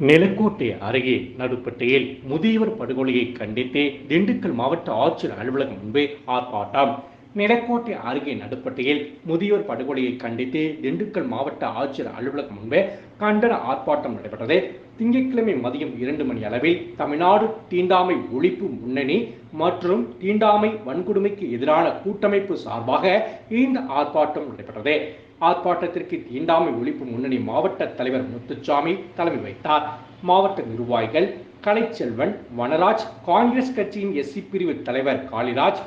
நிலக்கோட்டை அருகே நடுப்பட்டையில் முதியவர் படுகொலையை கண்டித்து திண்டுக்கல் மாவட்ட ஆட்சியர் அலுவலகம் முன்பே ஆர்ப்பாட்டம். நிலக்கோட்டை அருகே நடுப்பட்டையில் முதியோர் படுகொலையை கண்டித்து திண்டுக்கல் மாவட்ட ஆட்சியர் அலுவலகம் முன்பே கண்டன ஆர்ப்பாட்டம் நடைபெற்றது. திங்கட்கிழமை மதியம் 2 மணி அளவில் தமிழ்நாடு தீண்டாமை ஒழிப்பு முன்னணி மற்றும் தீண்டாமை வன்கொடுமைக்கு எதிரான கூட்டமைப்பு சார்பாக இந்த ஆர்ப்பாட்டம் நடைபெற்றது. ஆர்ப்பாட்டத்திற்கு தீண்டாமை ஒழிப்பு முன்னணி மாவட்ட தலைவர் முத்துசாமி தலைமை வைத்தார். மாவட்ட நிர்வாகிகள் கலைச்செல்வன், வனராஜ், காங்கிரஸ் கட்சியின் எஸ்சி பிரிவு தலைவர் காளிராஜ்,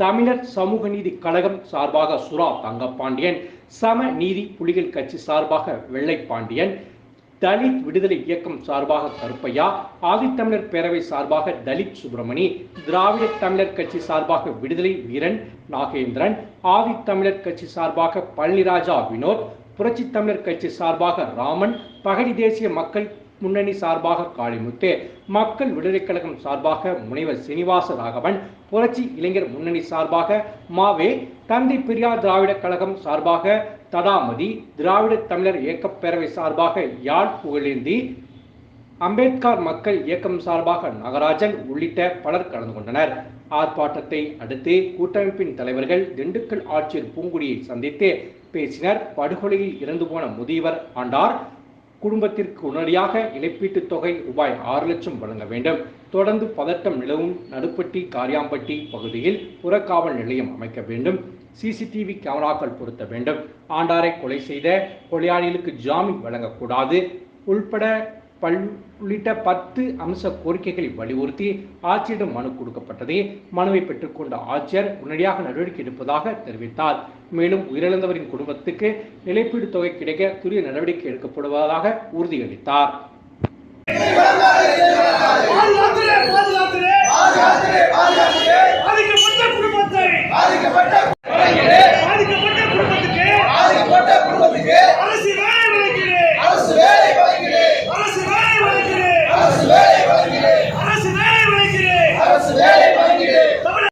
தமிழர் சமூக நீதி கழகம் சார்பாக சுரா தங்கப்பாண்டியன், சம நீதி புலிகள் கட்சி சார்பாக வெள்ளைப்பாண்டியன், தலித் விடுதலை இயக்கம் சார்பாக கருப்பையா, ஆதித்தமிழர் பேரவை சார்பாக தலித் சுப்பிரமணி, திராவிட தமிழர் கட்சி சார்பாக விடுதலை வீரன் நாகேந்திரன், ஆதித்தமிழர் கட்சி சார்பாக பழனிராஜா வினோத், புரட்சி தமிழர் கட்சி சார்பாக ராமன், பகடி தேசிய மக்கள் முன்னணி சார்பாக காளிமுத்து, மக்கள் விடுதலை கழகம் சார்பாக முனைவர் சீனிவாச ராகவன், புரட்சி இளைஞர் முன்னணி சார்பாக மாவே, தந்தை பெரியார் திராவிட கழகம் சார்பாக தடாமதி, திராவிட தமிழர் இயக்கப் பேரவை சார்பாக யாழ் புகழேந்தி, அம்பேத்கர் மக்கள் இயக்கம் சார்பாக நாகராஜன் உள்ளிட்ட பலர் கலந்து கொண்டனர். ஆர்ப்பாட்டத்தை அடுத்து கூட்டமைப்பின் தலைவர்கள் திண்டுக்கல் ஆட்சியர் பூங்குடியை சந்தித்து பேசினர். படுகொலையில் இறந்து போன முதியவர் ஆண்டார் குடும்பத்திற்கு உடனடியாக இழப்பீட்டுத் தொகை ரூபாய் 6 லட்சம் வழங்க வேண்டும். தொடர்ந்து பதட்டம் நிலவும் நடுப்பட்டி காரியாம்பட்டி பகுதியில் புறக்காவல் நிலையம் அமைக்க வேண்டும். சிசிடிவி கேமராக்கள் பொருத்த வேண்டும். ஆண்டாரை கொலை செய்த கொலையாளிகளுக்கு ஜாமீன் வழங்கக்கூடாது உள்ளிட்ட 10 அம்ச கோரிக்கைகளை வலியுறுத்தி ஆட்சியிடம் மனு கொடுக்கப்பட்டது. மனுவை பெற்றுக்கொண்ட ஆட்சியர் உடனடியாக நடவடிக்கை எடுப்பதாக தெரிவித்தார். மேலும் உயிரிழந்தவரின் குடும்பத்துக்கு இழப்பீடு தொகை கிடைக்க துரித நடவடிக்கை எடுக்கப்படுவதாக உறுதியளித்தார்.